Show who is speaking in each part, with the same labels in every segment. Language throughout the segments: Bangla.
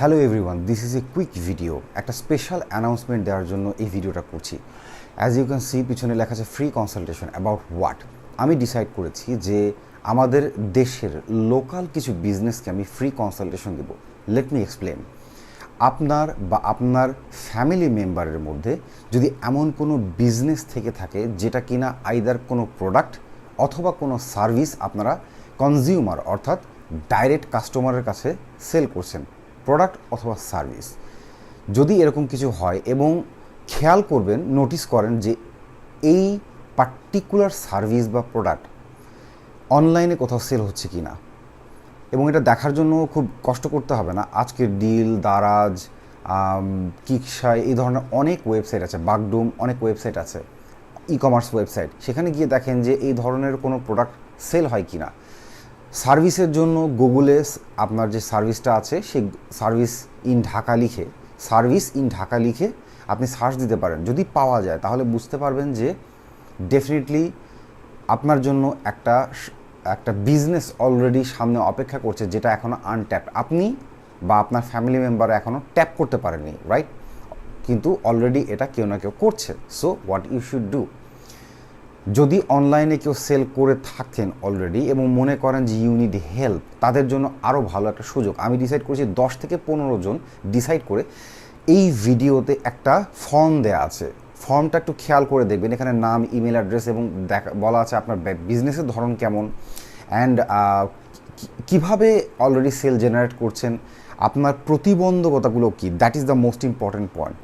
Speaker 1: Hello everyone, this is a quick video. একটা স্পেশাল অ্যানাউন্সমেন্ট দেওয়ার জন্য এই ভিডিওটা করছি। অ্যাজ ইউ ক্যান সি, পিছনে লেখা আছে ফ্রি কনসালটেশন অ্যাবাউট হোয়াট। আমি ডিসাইড করেছি যে আমাদের দেশের লোকাল কিছু বিজনেসকে আমি ফ্রি কনসালটেশন দেবো। Let me explain. আপনার বা আপনার ফ্যামিলি মেম্বারের মধ্যে যদি এমন কোনো বিজনেস থেকে থাকে যেটা কিনা আইদার কোনো প্রোডাক্ট অথবা কোনো সার্ভিস আপনারা কনজিউমার অর্থাৎ ডাইরেক্ট কাস্টমারের কাছে সেল করছেন, প্রোডাক্ট অথবা সার্ভিস, যদি এরকম কিছু হয় এবং খেয়াল করবেন, নোটিস করেন যে এই পার্টিকুলার সার্ভিস বা প্রোডাক্ট অনলাইনে কোথাও সেল হচ্ছে কি না, এবং এটা দেখার জন্য খুব কষ্ট করতে হবে না। আজকের ডিল, দারাজ, কিকশাই, এই ধরনের অনেক ওয়েবসাইট আছে, বাগডুম, অনেক ওয়েবসাইট আছে, ই কমার্স ওয়েবসাইট। সেখানে গিয়ে দেখেন যে এই ধরনের কোনো প্রোডাক্ট সেল হয় কি না। সার্ভিসের জন্য গুগলে আপনার যে সার্ভিসটা আছে সেই সার্ভিস ইন ঢাকা লিখে আপনি সার্চ দিতে পারেন। যদি পাওয়া যায় তাহলে বুঝতে পারবেন যে ডেফিনেটলি আপনার জন্য একটা বিজনেস অলরেডি সামনে অপেক্ষা করছে, যেটা এখনও আনট্যাপড। আপনি বা আপনার ফ্যামিলি মেম্বার এখনও ট্যাপ করতে পারেনি, রাইট? কিন্তু অলরেডি এটা কেউ না কেউ করছে। So what you should do, যদি অনলাইনে কেউ সেল করে থাকেন অলরেডি এবং মনে করেন যে ইউ নিড হেল্প, তাদের জন্য আরও ভালো একটা সুযোগ। আমি ডিসাইড করেছি 10 থেকে 15 জন ডিসাইড করে এই ভিডিওতে একটা ফর্ম দেয়া আছে। ফর্মটা একটু খেয়াল করে দেখবেন, এখানে নাম, ইমেল অ্যাড্রেস এবং বলা আছে আপনার বিজনেসের ধরন কেমন অ্যান্ড কীভাবে অলরেডি সেল জেনারেট করছেন, আপনার প্রতিবন্ধকতাগুলো কী, that is the most important point,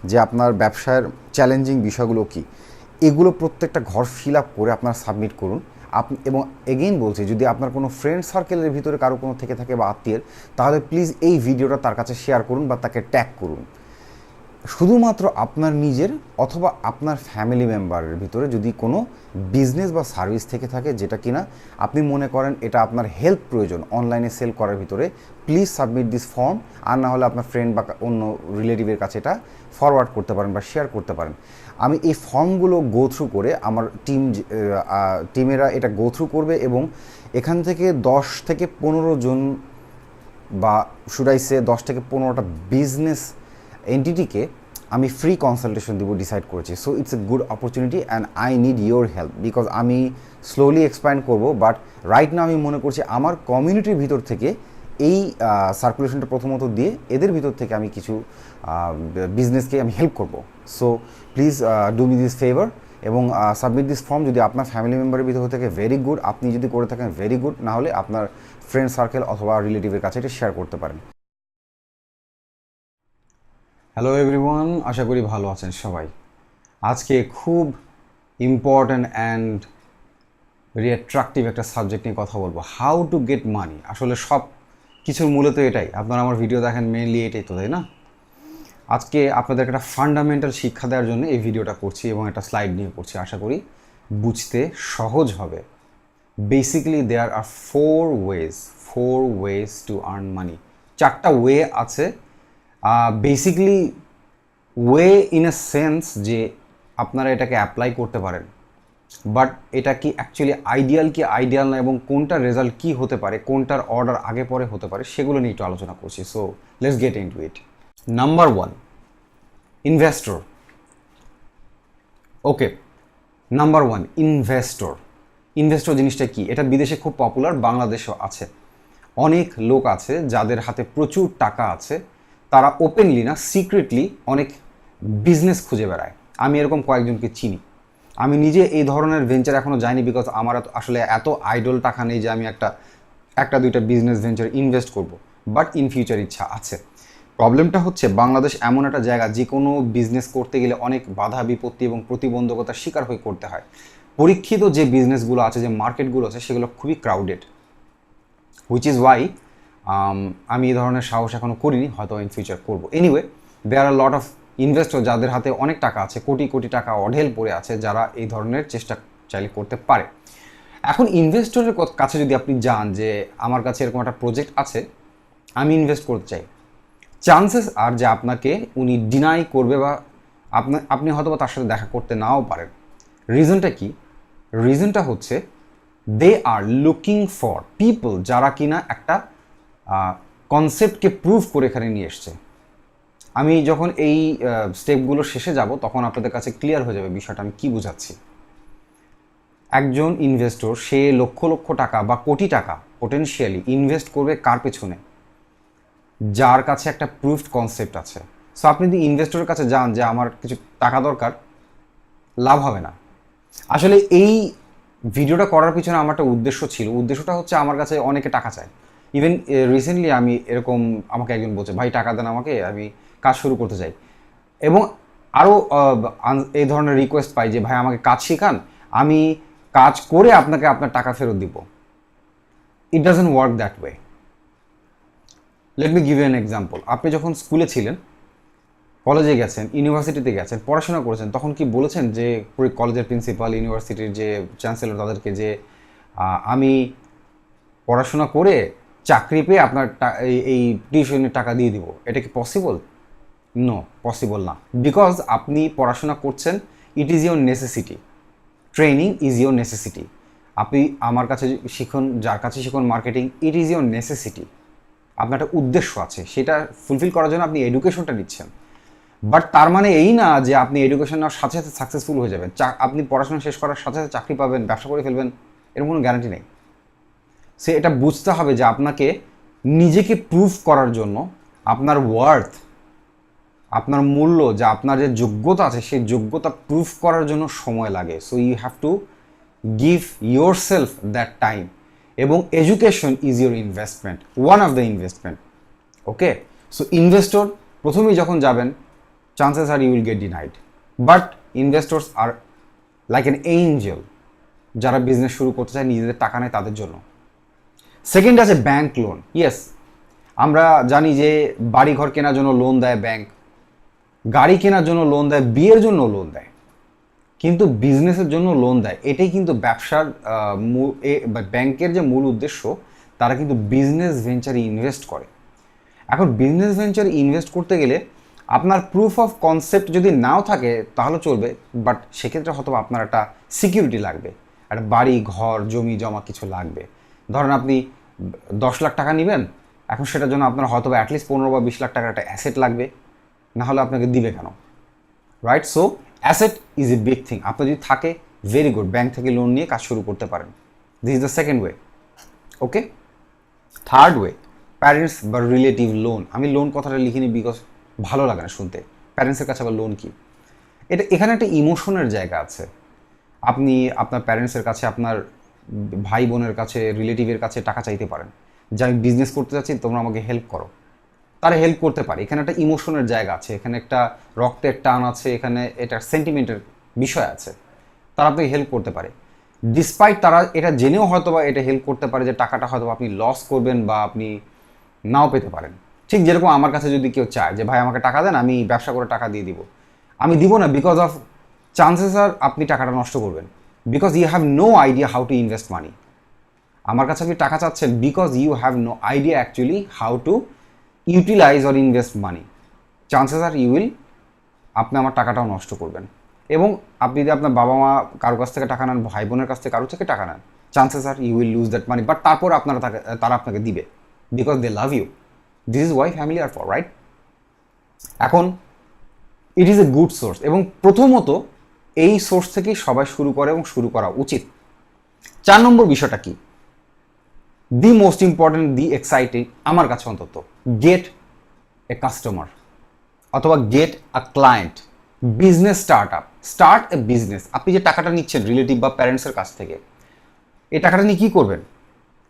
Speaker 1: যে আপনার ব্যবসার চ্যালেঞ্জিং বিষয়গুলো কী। এগুলো প্রত্যেকটা ঘর ফিল আপ করে আপনারা সাবমিট করুন। এবং এগেইন বলছি, যদি আপনার কোনো ফ্রেন্ড সার্কেলের ভিতরে কারো কোনো থেকে থাকে বা আত্মীয়ের, তাহলে প্লিজ এই ভিডিওটা তার কাছে শেয়ার করুন বা তাকে ট্যাগ করুন। শুধুমাত্র আপনার নিজের অথবা আপনার ফ্যামিলি মেম্বারের ভিতরে যদি কোনো বিজনেস বা সার্ভিস থেকে থাকে যেটা কিনা আপনি মনে করেন এটা আপনার হেল্প প্রয়োজন অনলাইনে সেল করার ভিতরে, প্লিজ সাবমিট দিস ফর্ম। আর না হলে আপনার ফ্রেন্ড বা অন্য রিলেটিভের কাছে এটা ফরওয়ার্ড করতে পারেন বা শেয়ার করতে পারেন। আমি এই ফর্মগুলো গো থ্রু করে আমার টিমেরা এটা গো থ্রু করবে এবং এখান থেকে 10 থেকে 15 জন বা শুডাইসে 10 থেকে 15টা বিজনেস এন্টিটিকে আমি ফ্রি কনসালটেশন দিব ডিসাইড করেছি। So it's a good opportunity and I need your help, because আমি স্লোলি এক্সপ্যান্ড করব। বাট রাইট নাও আমি মনে করছি আমার কমিউনিটির ভিতর থেকে এই সার্কুলেশনটা প্রথমত দিয়ে এদের ভিতর থেকে আমি কিছু বিজনেসকে আমি হেল্প করব। So please do me this favour এবং সাবমিট দিস ফর্ম। যদি আপনার ফ্যামিলি মেম্বারের ভিতর থেকে ভেরি গুড, আপনি যদি করে থাকেন ভেরি গুড, না হলে আপনার ফ্রেন্ড সার্কেল অথবা রিলেটিভের কাছে এটা শেয়ার করতে পারেন। হ্যালো এভরিওয়ান, আশা করি ভালো আছেন সবাই। আজকে খুব ইম্পর্ট্যান্ট অ্যান্ড ভেরি অ্যাট্রাকটিভ একটা সাবজেক্ট নিয়ে কথা বলবো, হাউ টু গেট মানি। আসলে সব কিছুর মূলত এটাই, আপনারা আমার ভিডিও দেখেন মেনলি এটাই তো, তাই না? আজকে আপনাদের একটা ফান্ডামেন্টাল শিক্ষা দেওয়ার জন্য এই ভিডিওটা করছি এবং একটা স্লাইড নিয়ে করছি, আশা করি বুঝতে সহজ হবে। Basically there are four ways to earn money. 4টা ওয়ে আছে। Basically way in a sense যে আপনারা এটাকে অ্যাপ্লাই করতে পারেন, বাট এটা কি অ্যাকচুয়ালি আইডিয়াল না, এবং কোনটার রেজাল্ট কি হতে পারে, কোনটার অর্ডার আগে পরে হতে পারে, সেগুলো নিয়ে একটু আলোচনা করছি। So let's get into it. Number 1, investor. Okay, number 1, investor জিনিসটা কি? এটা বিদেশে খুব পপুলার, বাংলাদেশেও আছে। অনেক লোক আছে যাদের হাতে প্রচুর টাকা আছে, তারা ওপেনলি না, সিক্রেটলি অনেক বিজনেস খুঁজে বেড়ায়। আমি এরকম কয়েকজনকে চিনি। আমি নিজে এই ধরনের ভেঞ্চার এখনও যাইনি, বিকজ আমার আসলে এত আইডল টাকা নেই যে আমি একটা দুইটা বিজনেস ভেঞ্চার ইনভেস্ট করব, বাট ইন ফিউচার ইচ্ছা আছে। প্রবলেমটা হচ্ছে বাংলাদেশ এমন একটা জায়গা, যে কোনো বিজনেস করতে গেলে অনেক বাধা বিপত্তি এবং প্রতিবন্ধকতার শিকার হয়ে করতে হয়। পরীক্ষিত যে বিজনেসগুলো আছে, যে মার্কেটগুলো আছে, সেগুলো খুবই ক্রাউডেড, হুইচ ইজ ওয়াই আমি এই ধরনের সাহস এখনও করিনি, হয়তো ইন ফিউচার করবো। Anyway, there are lot of investor যাদের হাতে অনেক টাকা আছে, কোটি কোটি টাকা অঢেল পড়ে আছে, যারা এই ধরনের চেষ্টা চাইলে করতে পারে। এখন ইনভেস্টরের কাছে যদি আপনি যান যে আমার কাছে এরকম একটা প্রজেক্ট আছে, আমি ইনভেস্ট করতে চাই, চান্সেস আর যে আপনাকে উনি ডিনাই করবে বা আপনি হয়তো তার সাথে দেখা করতে নাও পারেন। রিজনটা কি? রিজনটা হচ্ছে দে আর লুকিং ফর পিপল যারা কিনা একটা কনসেপ্টকে প্রুভ করে এখানে নিয়ে এসছে। আমি যখন এই স্টেপগুলো শেষে যাব তখন আপনাদের কাছে ক্লিয়ার হয়ে যাবে বিষয়টা আমি কী বোঝাচ্ছি। একজন ইনভেস্টর সে লক্ষ লক্ষ টাকা বা কোটি টাকা পোটেনশিয়ালি ইনভেস্ট করবে কার পেছনে? যার কাছে একটা প্রুফড কনসেপ্ট আছে। সো আপনি যদি ইনভেস্টরের কাছে যান যে আমার কিছু টাকা দরকার, লাভ হবে না। আসলে এই ভিডিওটা করার পিছনে আমার একটা উদ্দেশ্য ছিল। উদ্দেশ্যটা হচ্ছে আমার কাছে অনেকে টাকা চায়। ইভেন রিসেন্টলি আমি এরকম আমাকে একজন বলছে, ভাই টাকা দেন আমাকে, আমি কাজ শুরু করতে চাই। এবং আরও এই ধরনের রিকোয়েস্ট পাই যে ভাই আমাকে কাজ শেখান, আমি কাজ করে আপনাকে আপনার টাকা ফেরত দিব। It doesn't work that way. Let me give you an example. আপনি যখন স্কুলে ছিলেন, কলেজে গেছেন, ইউনিভার্সিটিতে গেছেন, পড়াশোনা করেছেন, তখন কি বলেছেন যে কলেজের প্রিন্সিপাল, ইউনিভার্সিটির যে চ্যান্সেলর তাদেরকে যে আমি পড়াশোনা করে চাকরি পেয়ে আপনার এই টিউশনের টাকা দিয়ে দিব? এটা কি পসিবল? নো, পসিবল না। বিকজ আপনি পড়াশোনা করছেন, it is your necessity. Training is your necessity. আপনি আমার কাছে শিখুন, যার কাছে শিখুন marketing, it is your necessity. আপনার একটা উদ্দেশ্য আছে, সেটা ফুলফিল করার জন্য আপনি এডুকেশনটা নিচ্ছেন। বাট তার মানে এই না যে আপনি এডুকেশন নেওয়ার সাথে সাথে সাকসেসফুল হয়ে যাবেন, আপনি পড়াশোনা শেষ করার সাথে সাথে চাকরি পাবেন, ব্যবসা করে ফেলবেন, এরকম কোনো গ্যারান্টি নেই। সে এটা বুঝতে হবে যে আপনাকে নিজেকে প্রুভ করার জন্য আপনার ওয়ার্থ, আপনার মূল্য, যা আপনার যে যোগ্যতা আছে সেই যোগ্যতা প্রুভ করার জন্য সময় লাগে। So you have to give yourself that time. এবং education is your investment, one of the investment. Okay, so investor প্রথমেই যখন যাবেন, chances are you will get denied. But investors are like an angel যারা বিজনেস শুরু করতে চায়, নিজেদের টাকা নেয় তাদের জন্য। সেকেন্ড আছে ব্যাংক লোন। ইয়েস, আমরা জানি যে বাড়ি ঘর কেনার জন্য লোন দেয় ব্যাংক, গাড়ি কেনার জন্য লোন দেয়, বিয়ের জন্য লোন দেয়, কিন্তু বিজনেসের জন্য লোন দেয়। এটাই কিন্তু ব্যবসার ব্যাংকের যে মূল উদ্দেশ্য, তারা কিন্তু বিজনেস ভেঞ্চারে ইনভেস্ট করে। এখন বিজনেস ভেঞ্চারে ইনভেস্ট করতে গেলে আপনার প্রুফ অফ কনসেপ্ট যদি নাও থাকে তাহলে চলবে, বাট সেক্ষেত্রে হয়তো আপনার একটা সিকিউরিটি লাগবে, একটা বাড়ি ঘর জমি জমা কিছু লাগবে। ধরেন আপনি 10 লাখ টাকা নেবেন, এখন সেটার জন্য আপনার হয়তো অ্যাটলিস্ট 15 বা 20 লাখ টাকার একটা অ্যাসেট লাগবে, না হলে আপনাকে দিবে কেন? Right? So asset is a big thing. আপনার যদি থাকে, ভেরি গুড, ব্যাংক থেকে লোন নিয়ে কাজ শুরু করতে পারেন। This is the second way. Okay, third way, parents বা রিলেটিভ লোন। আমি লোন কথাটা লিখিনি বিকজ ভালো লাগে না শুনতে। প্যারেন্টসের কাছে আবার লোন কি? এখানে একটা ইমোশনের জায়গা আছে। আপনি আপনার প্যারেন্টসের কাছে, আপনার ভাই বোনের কাছে, রিলেটিভের কাছে টাকা চাইতে পারেন যে আমি বিজনেস করতে চাচ্ছি, তোমরা আমাকে হেল্প করো। তারা হেল্প করতে পারে। এখানে একটা ইমোশনের জায়গা আছে, এখানে একটা রক্তের টান আছে, এখানে এটা সেন্টিমেন্টের বিষয় আছে। তারা আপনাকে হেল্প করতে পারে, ডিসপাইট তারা এটা জেনেও হয়তো বা এটা হেল্প করতে পারে যে টাকাটা হয়তো আপনি লস করবেন বা আপনি নাও পেতে পারেন। ঠিক যেরকম আমার কাছে যদি কেউ চায় যে ভাই আমাকে টাকা দেন, আমি ব্যবসা করে টাকা দিয়ে দিব, আমি দিব না, বিকজ অফ চান্সেস আর আপনি টাকাটা নষ্ট করবেন, because you have no idea how to invest money. আমার কাছে আপনি টাকা চাচ্ছেন because you have no idea actually how to utilise or invest money. Chances are আপনি আমার টাকাটাও নষ্ট করবেন। এবং আপনি যদি আপনার বাবা মা কারোর কাছ থেকে টাকা নেন, ভাই বোনের কাছ থেকে কারোর থেকে টাকা নেন, chances are you will lose that money. But তারপর তারা আপনাকে দিবে, because they love you. This is why family are for, right? এখন it is a good source, এবং প্রথমত এই সোর্স থেকেই সবাই শুরু করে এবং শুরু করা উচিত। 4 নম্বর বিষয়টা কি? The most important, the exciting, আমার কাছে অন্তত, গেট এ কাস্টমার অথবা get a client. Business start A business. আপনি যে টাকাটা নিচ্ছেন রিলেটিভ বা প্যারেন্টসের কাছ থেকে, এই টাকাটা নিয়ে কী করবেন?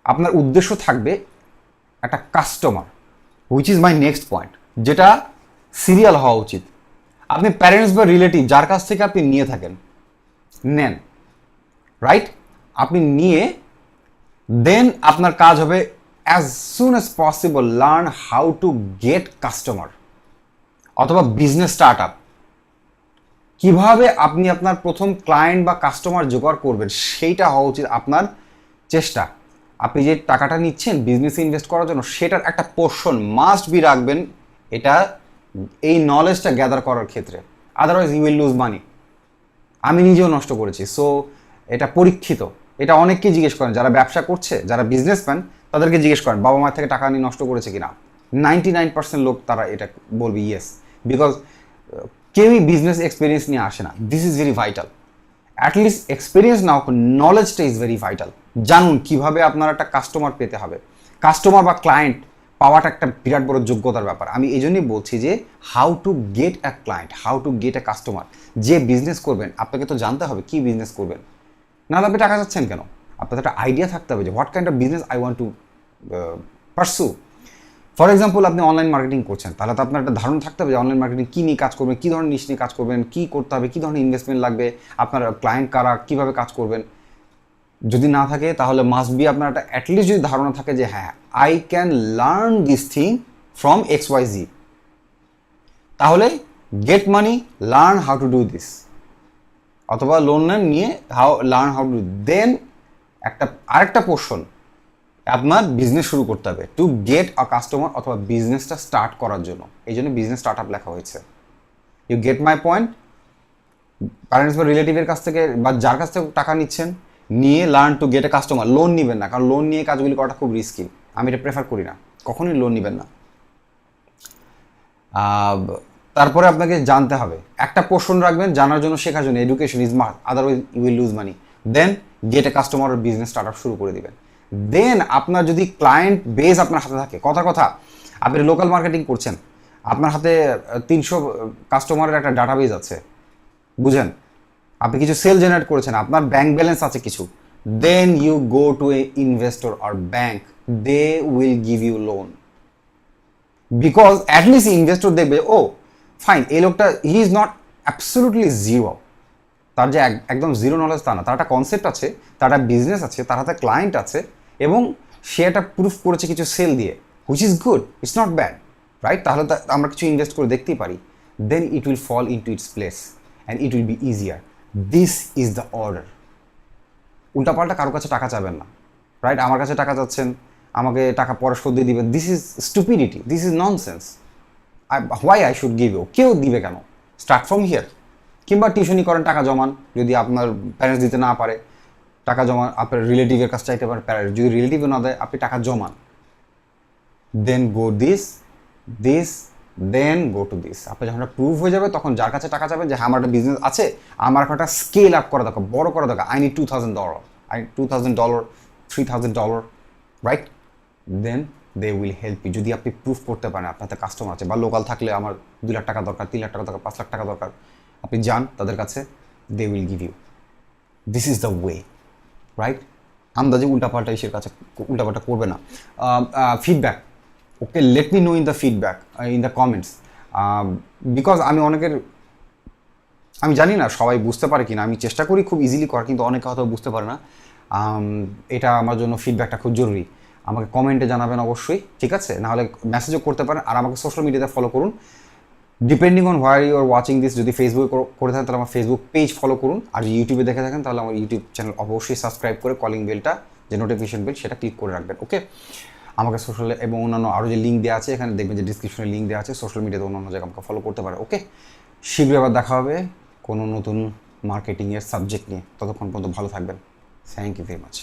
Speaker 1: আপনার উদ্দেশ্য থাকবে একটা customer, which is my next point, যেটা সিরিয়াল হওয়া উচিত। আপনি প্যারেন্টস বা রিলেটিভ যার কাছ থেকে আপনি নিয়ে থাকেন, নেন, রাইট? আপনি নিয়ে দেন আপনার কাজ হবে as soon as possible learn how to gate customer অথবা বিজনেস স্টার্ট আপ। কীভাবে আপনি আপনার প্রথম ক্লায়েন্ট বা কাস্টমার জোগাড় করবেন, সেইটা হওয়া উচিত আপনার চেষ্টা। আপনি যে টাকাটা নিচ্ছেন বিজনেসে ইনভেস্ট করার জন্য, সেটার একটা পোর্শন মাস্ট বি রাখবেন এটা এই নলেজটা গ্যাদার করার ক্ষেত্রে, আদারওয়াইজ ইউ উইল লুজ মানি। আমি নিজেও নষ্ট করেছি। সো এটা পরীক্ষিত, এটা অনেককে জিজ্ঞেস করেন যারা ব্যবসা করছে, যারা বিজনেসম্যান, তাদেরকে জিজ্ঞেস করেন বাবা মায়ের থেকে টাকা নিয়ে নষ্ট করেছে কিনা। 99% লোক তারা এটা বলবে ইয়েস, বিকজ কেউই বিজনেস এক্সপিরিয়েন্স নিয়ে আসে না। This is very vital. At least experience now, নলেজটা ইজ ভেরি ভাইটাল। জানুন কীভাবে আপনার একটা কাস্টমার পেতে হবে। কাস্টমার বা ক্লায়েন্ট পাওয়াটা একটা বিরাট বড় যোগ্যতার ব্যাপার। আমি এই জন্যই বলছি যে how to get a client, how to get a customer. যে বিজনেস করবেন আপনাকে তো জানতে হবে কী বিজনেস করবেন, নাহলে আপনি টাকা চাচ্ছেন কেন? আপনাদের একটা আইডিয়া থাকতে হবে যে what kind of business I want to পারসু। For example, আপনি অনলাইন মার্কেটিং করছেন, তাহলে তো আপনার একটা ধারণা থাকতে হবে যে অনলাইন মার্কেটিং কী নিয়ে কাজ করবেন, কী ধরনের নিশ নিয়ে কাজ করবেন, কী করতে হবে, কী ধরনের ইনভেস্টমেন্ট লাগবে, আপনার ক্লায়েন্ট কারা, কীভাবে কাজ করবেন। যদি না থাকে তাহলে মাস্ট বি আপনার একটা অ্যাটলিস্ট যদি ধারণা থাকে যে হ্যাঁ I can learn this thing from XYZ, তাহলে get money, learn how to do this, অথবা লোন নেন নিয়ে লার্ন হাউ টু, দেন আরেকটা পোর্শন আপনার বিজনেস শুরু করতে হবে টু গেট আ কাস্টমার, অথবা বিজনেসটা স্টার্ট করার জন্য। এই জন্য বিজনেস স্টার্ট আপ লেখা হয়েছে। You get my point? Parents বা রিলেটিভের কাছ থেকে বা যার কাছ থেকে টাকা নিচ্ছেন, নিয়ে learn to get a customer. Loan নেবেন না, কারণ লোন নিয়ে কাজগুলি করাটা খুব রিস্কি। আমি এটা প্রেফার করি না, কখনোই লোন নেবেন না। তারপরে আপনাকে জানতে হবে, একটা পোর্শন রাখবেন জানার জন্য, শেখার জন্য। Education is must, otherwise you will lose money. Then get a customer, business start up শুরু করে দিবেন। দেন আপনার যদি ক্লায়েন্ট বেস আপনার হাতে থাকে, কথা আপনি লোকাল মার্কেটিং করছেন, আপনার হাতে 300 কাস্টমারের একটা ডাটাবেস আছে, বুঝেন, আপনি কিছু সেল জেনারেট করেছেন, আপনার ব্যাংক ব্যালেন্স আছে কিছু, then you go to a investor or bank, they will give you loan. Because at least investor দেখবে ও ফাইন, এই লোকটা he is not absolutely zero, তার যে একদম জিরো নলেজ তা না, তার একটা কনসেপ্ট আছে, তার একটা বিজনেস আছে, তার হাতে ক্লায়েন্ট আছে, এবং সে একটা প্রুফ করেছে কিছু সেল দিয়ে, which is good, it's not bad, right? তাহলে আমরা কিছু ইনভেস্ট করে দেখতেই পারি। Then it will fall into its place and it will be easier. This is the order. উল্টাপাল্টা কারো কাছে টাকা চাবেন না, রাইট? আমার কাছে টাকা চাচ্ছেন, আমাকে টাকা পরে শোধ দিয়ে দিবেন, this is stupidity, this is nonsense. Why I should give you? কেউ দিবে কেন? Start from here. কিংবা টিউশনি করেন, টাকা জমান, যদি আপনার প্যারেন্টস দিতে না পারে, টাকা জমান, আপনার রিলেটিভের কাছে চাইতে পারেন, প্যারেন্টস যদি রিলেটিভও না দেয়, আপনি টাকা জমান। Then go this, then go to this. আপনি যখন একটা প্রুভ হয়ে যাবে, তখন যার কাছে টাকা চাবেন যে হ্যাঁ আমার একটা বিজনেস আছে, আমার একটা স্কেল আপ করা দরকার, বড় করা দরকার, I need $2,000, $2,000, $3,000, right? Then they will help you. যদি আপনি প্রুফ করতে পারেন আপনার কাস্টমার আছে, বা লোকাল থাকলে আমার 2 লাখ টাকা দরকার, 3 লাখ টাকা দরকার, 5 লাখ টাকা দরকার, আপনি যান তাদের কাছে, they will give you. This is the way, right? আন্দাজে উল্টাপাল্টা ইসের কাছে উল্টাপাল্টা করবে না। Feedback, okay, let me know in the feedback, in the comments. Because আমি জানি না সবাই বুঝতে পারে কিনা, আমি চেষ্টা করি খুব ইজিলি করার, কিন্তু অনেকে হয়তো বুঝতে পারে না। এটা আমার জন্য ফিডব্যাকটা খুব জরুরি। আমাকে কমেন্টে জানাবেন অবশ্যই, ঠিক আছে? নাহলে মেসেজও করতে পারেন, আর আমাকে সোশ্যাল মিডিয়াতে ফলো করুন। Depending on where you are watching this, যদি ফেসবুকে করে থাকেন তাহলে আমার ফেসবুক পেজ ফলো করুন, আর যদি ইউটিউবে দেখে থাকেন তাহলে আমার ইউটিউব চ্যানেল অবশ্যই সাবস্ক্রাইব করে কলিং বেলটা, যে নোটিফিকেশন বেল, সেটা ক্লিক করে রাখবেন, ওকে? আমাকে সোশ্যাল এবং অন্যান্য আরও যে লিঙ্ক দেওয়া আছে, এখানে দেখবেন যে ডিসক্রিপশনে লিঙ্ক দেওয়া আছে, সোশ্যাল মিডিয়াতে অন্যান্য জায়গায় আমাকে ফলো করতে পারে, ওকে? শীঘ্রই আবার দেখা হবে কোনো নতুন মার্কেটিংয়ের সাবজেক্ট নিয়ে। ততক্ষণ পর্যন্ত ভালো থাকবেন। Thank you very much.